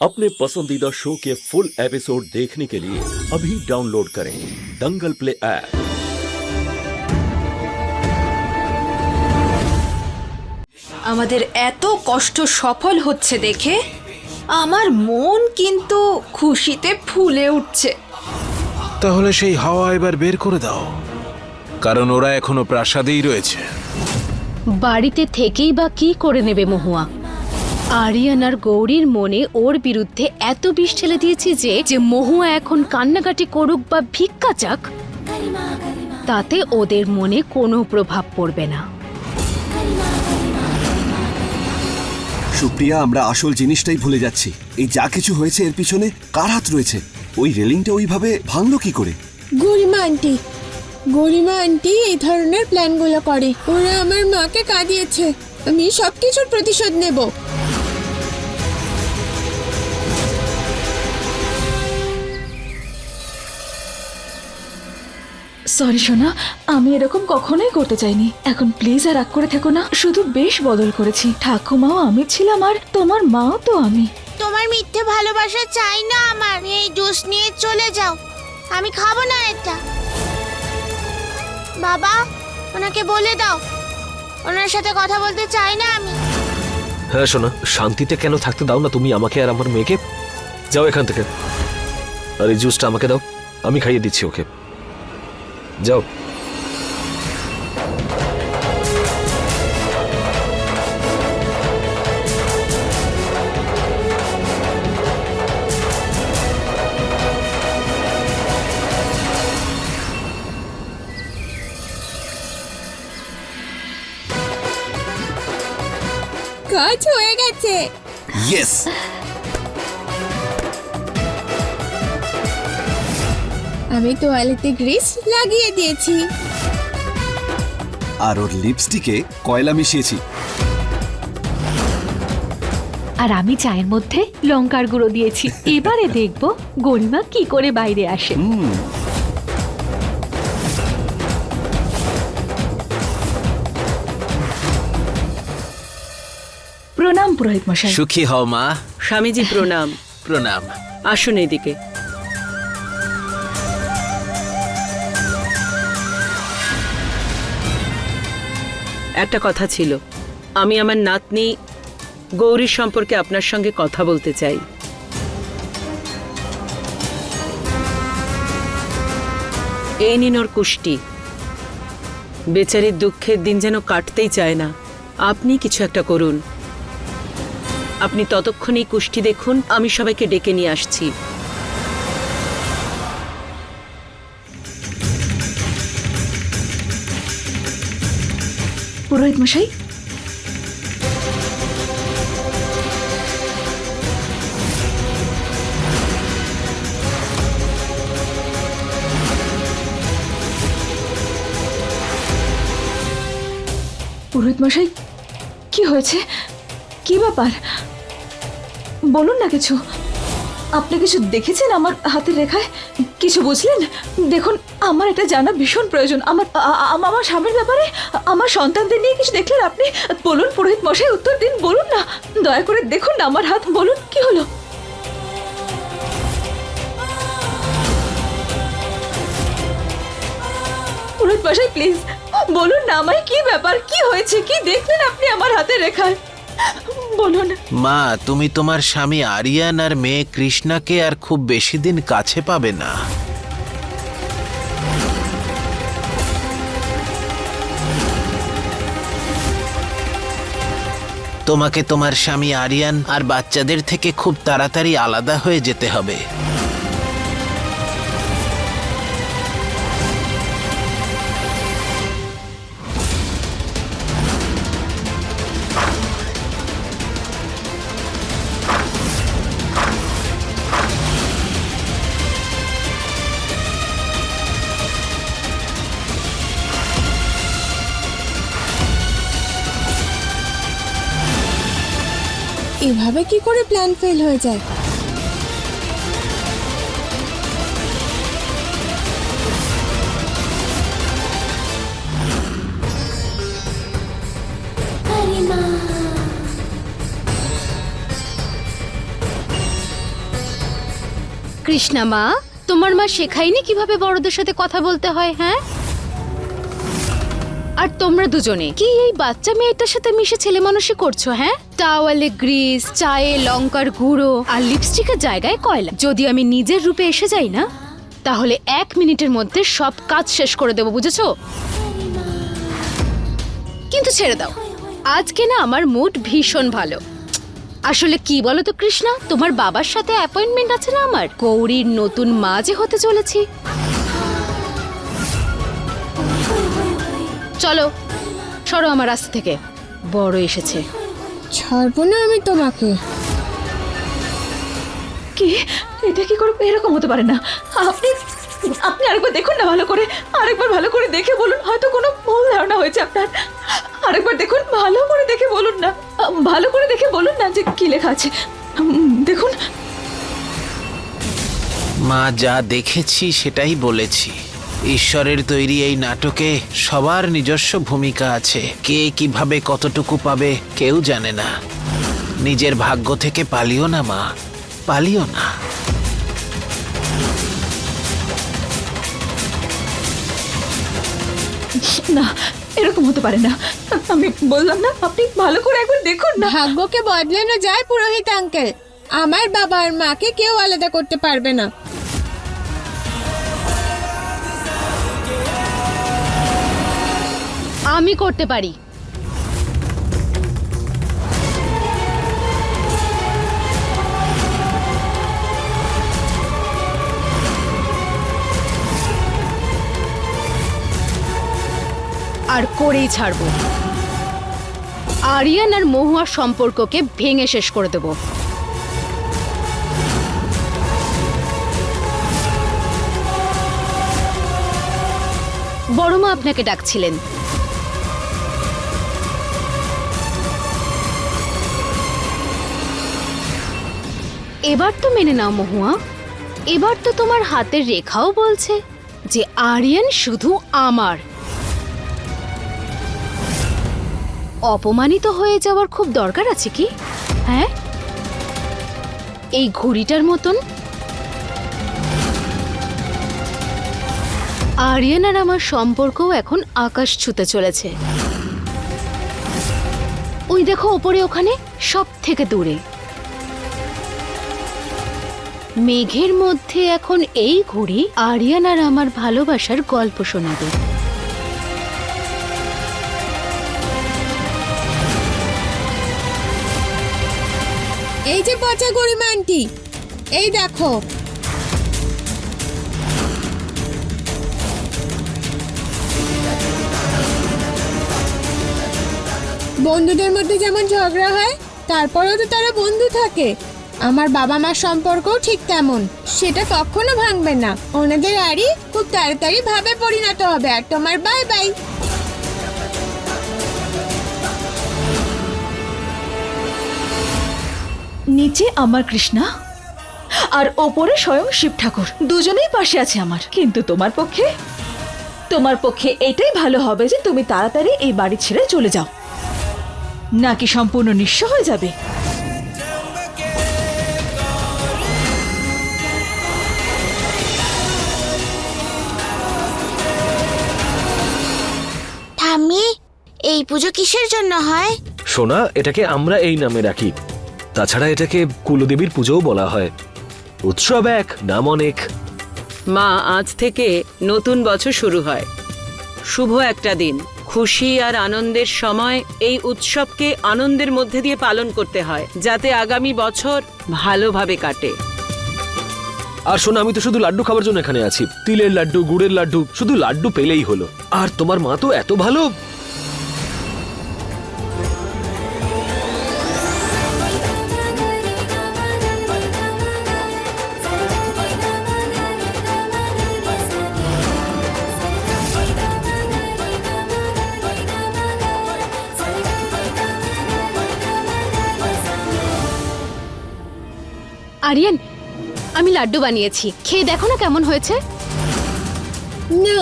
अपने पसंदीदा शो के फुल एपिसोड देखने के लिए अभी डाउनलोड करें दंगल प्ले ऐप। আমাদের এত কষ্ট সফল হচ্ছে দেখে আমার মন কিন্তু খুশিতে ফুলে উঠছে। তাহলে সেই হাওয়া এবার বের করে দাও, কারণ ওরা এখনো প্রাসাদেই রয়েছে। বাড়িতে থেকেই বা কি করে নেবে মহুয়া? আরিয়ান আর গৌরীর মনে ওর বিরুদ্ধে এত বিষ ঠেলে দিয়েছে যে মহুয়া এখন কান্নাকাটি করুক বা ভিক্ষা চাক, তাতে ওদের মনে কোনো প্রভাব পড়বে না। সুপ্রিয়া, আমরা আসল জিনিসটাই ভুলে যাচ্ছি। এই যা কিছু হয়েছে এর পিছনে কার হাত রয়েছে? ওই রেলিংটা ওইভাবে ভাঙলো কি করে? গরিমা আন্টি এই ধরনের প্ল্যানগুলো করে। ওরা আমার মাকে কাঁদিয়েছে। আমি সবকিছুর প্রতিশোধ নেব। সরি সোনা, আমি এরকম কখনোই করতে চাইনি। এখন প্লিজ আর রাগ করে থেকো না। শুধু বেশ বদল করেছি। ঠাকুমাও আমি ছিলাম আর তোমার মাও তো আমি। তোমার মিথ্যে ভালোবাসা চাই না আমার। এই জুস নিয়ে চলে যাও, আমি খাবো না এটা। বাবা, ওনাকে বলে দাও, ওনার সাথে কথা বলতে চাই না আমি। হ্যাঁ শোনা, শান্তিতে কেন থাকতে দাও না তুমি আমাকে আর আমার মেয়েকে। যাও এখান থেকে, আর এই জুসটা আমাকে দাও, আমি খাইয়ে দিচ্ছি ওকে। যাও। কাজ হয়ে গেছে। ইয়েস! আমি তোয়ালেতে গ্রিস লাগিয়ে দিয়েছি। আর ওর লিপস্টিকে কয়লা মিশিয়েছি। আর আমি চায়ের মধ্যে লঙ্কার গুঁড়ো দিয়েছি। এবারে দেখবো গরিমা কি করে বাইরে আসে। প্রণাম পুরোহিত মশাই। সুখী হও মা। স্বামীজি প্রণাম। প্রণাম। আসুন এদিকে। একটা কথা ছিল, আমি আমার নাতনি গৌরীর সম্পর্কে আপনার সঙ্গে কথা বলতে চাই। এই নিন ওর কুষ্টি। বেচারির দুঃখের দিন যেন কাটতেই চায় না। আপনি কিছু একটা করুন। আপনি ততক্ষণেই কুষ্টি দেখুন, আমি সবাইকে ডেকে নিয়ে আসছি। পুরোহিত মশাই, পুরোহিত মশাই, কি হয়েছে? কি ব্যাপার? বলুন না কিছু। আপনি কিছু দেখেছেন আমার হাতের রেখায়? কিছু বুঝলেন? দেখুন, আমার এটা জানা ভীষণ প্রয়োজন। আমার স্বামীর ব্যাপারে, আমার সন্তানদের নিয়ে কিছু দেখলেন আপনি? বলুন পুরোহিত মশাই, উত্তর দিন। বলুন না, দয়া করে দেখুন না আমার হাত। বলুন কি হলো? পুরোহিত মশাই প্লিজ বলুন না আমায়, কি ব্যাপার, কি হয়েছে, কি দেখলেন আপনি আমার হাতের রেখায়? বলুন। মা, তুমি তোমার স্বামী আরিয়ান আর মেয়ে কৃষ্ণাকে আর খুব বেশি দিন কাছে পাবে না। তোমাকে তোমার স্বামী আরিয়ান আর বাচ্চাদের থেকে খুব তাড়াতাড়ি আলাদা হয়ে যেতে হবে। এভাবে কি করে প্ল্যান ফেল হয়ে যায়? কৃষ্ণা মা, তোমার মা শেখায়নি কিভাবে বড়দের সাথে কথা বলতে হয়? হ্যাঁ, আর তোমরা দুজনে কি এই বাচ্চা মেয়েটার সাথে মিশে ছেলে মানুষই করছো? হ্যাঁ, টাওয়ালে গ্রিস, চায়ে লঙ্কার গুঁড়ো আর লিপস্টিকের জায়গায় কয়লা। যদি আমি নিজের রূপে এসে যাই না, তাহলে 1 মিনিটের মধ্যে সব কাজ শেষ করে দেবো, বুঝেছো? কিন্তু ছেড়ে দাও, আজকে না আমার মুড ভীষণ ভালো। আসলে কি বলো তো কৃষ্ণা, তোমার বাবার সাথে অ্যাপয়েন্টমেন্ট আছে না আমার, গৌরীর নতুন মা যে হতে চলেছি। চলো সরো আমার রাস্তা থেকে, বড় এসেছে। ছাড়বো না আমি তোমাকে। কি, এটা কি করে এরকম হতে পারে না? আপনি আপনি আরেকবার দেখুন না ভালো করে, আরেকবার ভালো করে দেখে বলুন, হয়তো কোনো ভুল ধারণা হয়েছে আপনার। আরেকবার দেখুন, ভালো করে দেখে বলুন না, ভালো করে দেখে বলুন না যে কি লেখা আছে। দেখুন। মা, যা দেখেছি সেটাই বলেছি। ঈশ্বরের তৈরি এই নাটকে সবার নিজস্ব ভূমিকা আছে। কে কিভাবে কতটুকু পাবে কেউ জানে না। নিজের ভাগ্য থেকে পালিও না মা, পালিও না। না, এরকম হতে পারে না। আমি বললাম না, আপনি ভালো করে একবার দেখুন না। ভাগ্যকে বদলানো যায় পুরোহিত আঙ্কেল। আমার বাবা আর মাকে কেউ আলাদা করতে পারবে না। আমি করতে পারি। আর করেই ছাড়বো। আরিয়ান আর মহুয়ার সম্পর্ককে ভেঙে শেষ করে দেব। বড়মা আপনাকে ডাকছিলেন। এবার তো মেনে নাও মহুয়া, এবার তো তোমার হাতের রেখাও বলছে যে আরিয়ান শুধু আমার। অপমানিত হয়ে যাওয়ার খুব দরকার আছে কি? হ্যাঁ, এই ঘড়িটার মতন আরিয়ান আর আমার সম্পর্কও এখন আকাশ ছুতে চলেছে। ওই দেখো ওপরে, ওখানে সব থেকে দূরে মেঘের মধ্যে এখন এই ঘড়ি আরিয়ান আর আমার ভালোবাসার গল্প শোনাবে। এই যে পচা গরিমা আন্টি, এই দেখো। বন্ধুদের মধ্যে যেমন ঝগড়া হয়, তারপরেও তো তারা বন্ধু থাকে। আমার বাবা মার সম্পর্কও ঠিক তেমন, সেটা কখনো ভাঙবে না। ওনাদের আরই খুব তাড়াতাড়ি ভাবে পরিণত হবে। আর তোমার বাই বাই। নিচে আমার কৃষ্ণা আর ওপরে স্বয়ং শিব ঠাকুর, দুজনেই পাশে আছে আমার। কিন্তু তোমার পক্ষে এটাই ভালো হবে যে তুমি তাড়াতাড়ি এই বাড়ি ছেড়ে চলে যাও, নাকি সম্পূর্ণ নিঃস্ব হয়ে যাবে। ঠাম্মি, এই পুজো কিসের জন্য হয়? সোনা, এটাকে আমরা এই নামে রাখি। তাছাড়া এটাকে কুলদেবীর পুজোও বলা হয়। উৎসব এক, নাম অনেক। মা, আজ থেকে নতুন বছর শুরু হয়। শুভ একটা দিন, খুশি আর আনন্দের সময় এই উৎসবকে আনন্দের মধ্যে দিয়ে পালন করতে হয়, যাতে আগামী বছর ভালোভাবে কাটে। আর শোনা, আমি তো শুধু লাড্ডু খাবার জন্য এখানে আছি। তিলের লাড্ডু, গুড়ের লাড্ডু, শুধু লাড্ডু পেলেই হলো। আর তোমার মা তো এত ভালো। আরিয়ান, আমি লাড্ডু বানিয়েছি, খেয়ে দেখো না কেমন হয়েছে। না,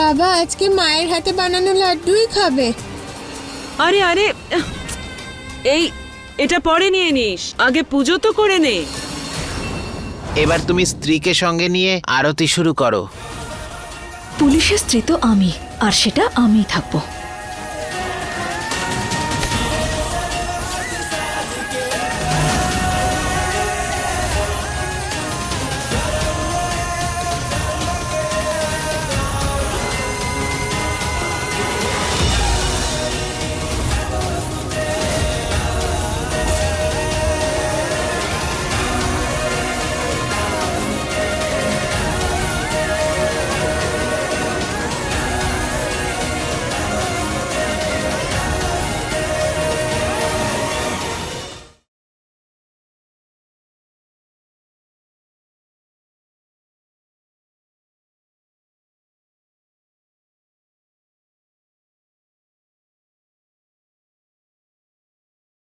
বাবা আজকে মায়ের হাতে বানানো লাড্ডুই খাবে। আরে আরে, এটা পরে নিয়ে নিস, আগে পুজো তো করে নে। এবার তুমি স্ত্রীকে সঙ্গে নিয়ে আরতি শুরু করো। পুলিশের স্ত্রী তো আমি, আর সেটা আমিই থাকবো।